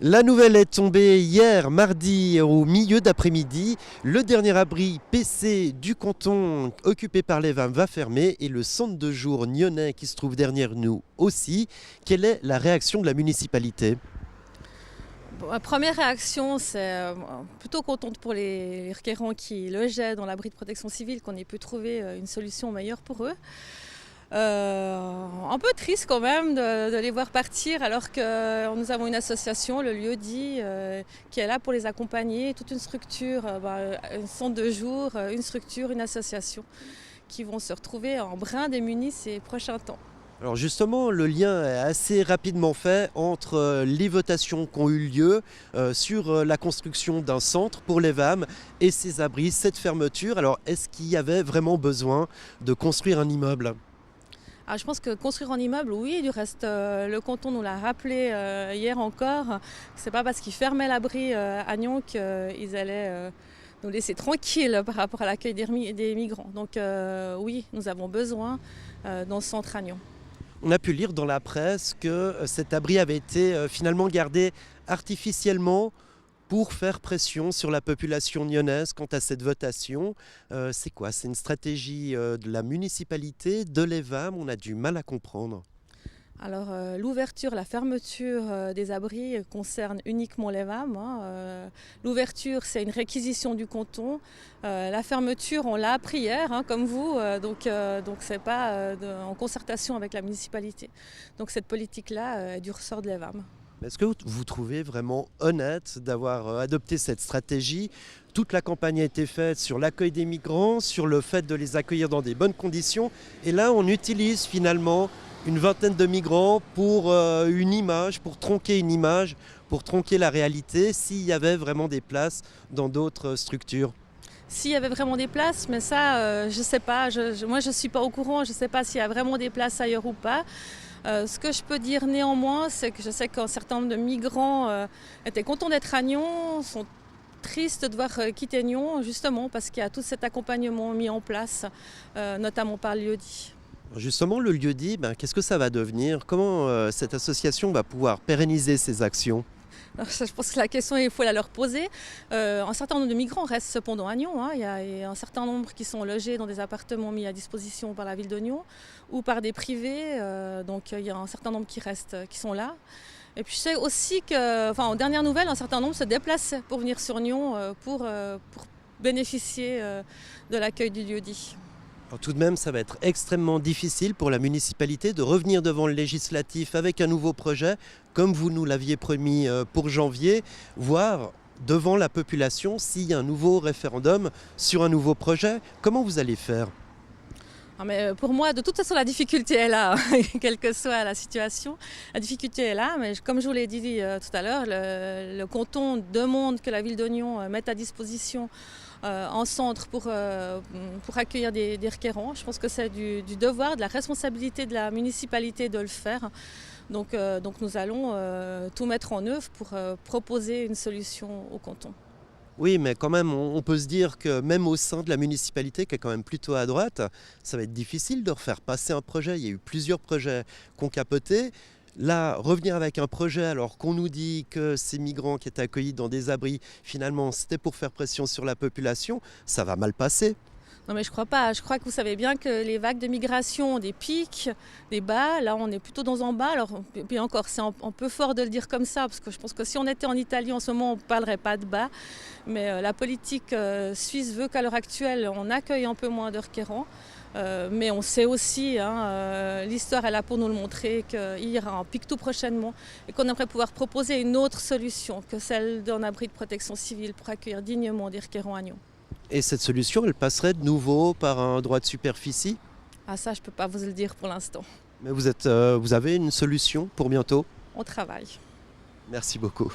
La nouvelle est tombée hier, mardi, au milieu d'après-midi. Le dernier abri PC du canton occupé par les VAM va fermer et le centre de jour nyonnais qui se trouve derrière nous aussi. Quelle est la réaction de la municipalité ? Bon, ma première réaction, c'est plutôt contente pour les requérants qui logeaient dans l'abri de protection civile qu'on ait pu trouver une solution meilleure pour eux. Un peu triste quand même de les voir partir alors que nous avons une association, le lieu-dit, qui est là pour les accompagner, toute une structure, un centre de jour, une structure, une association qui vont se retrouver en brin démunis ces prochains temps. Alors justement, le lien est assez rapidement fait entre les votations qui ont eu lieu sur la construction d'un centre pour les VAM et ces abris, cette fermeture. Alors est-ce qu'il y avait vraiment besoin de construire un immeuble ? Alors, je pense que construire un immeuble, oui, du reste, le canton nous l'a rappelé hier encore. C'est pas parce qu'ils fermaient l'abri à Nyon qu'ils allaient nous laisser tranquilles par rapport à l'accueil des migrants. Donc oui, nous avons besoin d'un centre à Nyon. On a pu lire dans la presse que cet abri avait été finalement gardé artificiellement pour faire pression sur la population nyonnaise quant à cette votation. C'est quoi ? C'est une stratégie de la municipalité, de l'EVAM ? On a du mal à comprendre. Alors l'ouverture, la fermeture des abris concerne uniquement les VAM. L'ouverture, c'est une réquisition du canton. La fermeture, on l'a appris hier, comme vous, donc c'est pas en concertation avec la municipalité. Donc cette politique-là est du ressort de l'EVAM. Est-ce que vous trouvez vraiment honnête d'avoir adopté cette stratégie ? Toute la campagne a été faite sur l'accueil des migrants, sur le fait de les accueillir dans des bonnes conditions. Et là, on utilise finalement une vingtaine de migrants pour une image, pour tronquer une image, pour tronquer la réalité, s'il y avait vraiment des places dans d'autres structures. S'il y avait vraiment des places, mais ça, je ne sais pas. Moi, je ne suis pas au courant. Je ne sais pas s'il y a vraiment des places ailleurs ou pas. Ce que je peux dire néanmoins, c'est que je sais qu'un certain nombre de migrants étaient contents d'être à Nyon, sont tristes de devoir quitter Nyon, justement parce qu'il y a tout cet accompagnement mis en place, notamment par le lieu-dit. Justement, le lieu-dit, qu'est-ce que ça va devenir ? Comment cette association va pouvoir pérenniser ses actions ? Alors, je pense que la question, il faut la leur poser. Un certain nombre de migrants restent cependant à Nyon. Il y a un certain nombre qui sont logés dans des appartements mis à disposition par la ville de Nyon ou par des privés. Donc il y a un certain nombre qui restent, qui sont là. Et puis je sais aussi que, aux dernières nouvelles, un certain nombre se déplacent pour venir sur Nyon pour bénéficier de l'accueil du lieu-dit. Alors tout de même, ça va être extrêmement difficile pour la municipalité de revenir devant le législatif avec un nouveau projet, comme vous nous l'aviez promis pour janvier, voire devant la population s'il y a un nouveau référendum sur un nouveau projet. Comment vous allez faire ? Mais pour moi, de toute façon, la difficulté est là, quelle que soit la situation. La difficulté est là, mais comme je vous l'ai dit tout à l'heure, le canton demande que la ville de Nyon mette à disposition un centre pour accueillir des requérants. Je pense que c'est du devoir, de la responsabilité de la municipalité de le faire. Donc nous allons tout mettre en œuvre pour proposer une solution au canton. Oui, mais quand même, on peut se dire que même au sein de la municipalité, qui est quand même plutôt à droite, ça va être difficile de refaire passer un projet. Il y a eu plusieurs projets qui ont capoté. Là, revenir avec un projet alors qu'on nous dit que ces migrants qui étaient accueillis dans des abris, finalement, c'était pour faire pression sur la population, ça va mal passer. Non mais je crois pas. Je crois que vous savez bien que les vagues de migration ont des pics, des bas. Là, on est plutôt dans un bas. Alors, puis encore, c'est un peu fort de le dire comme ça, parce que je pense que si on était en Italie en ce moment, on ne parlerait pas de bas. Mais la politique suisse veut qu'à l'heure actuelle, on accueille un peu moins de requérants. Mais on sait aussi, l'histoire est là pour nous le montrer, qu'il y aura un pic tout prochainement et qu'on aimerait pouvoir proposer une autre solution que celle d'un abri de protection civile pour accueillir dignement des requérants à Nyon. Et cette solution, elle passerait de nouveau par un droit de superficie ? Ah ça, je ne peux pas vous le dire pour l'instant. Mais vous avez une solution pour bientôt ? On travaille. Merci beaucoup.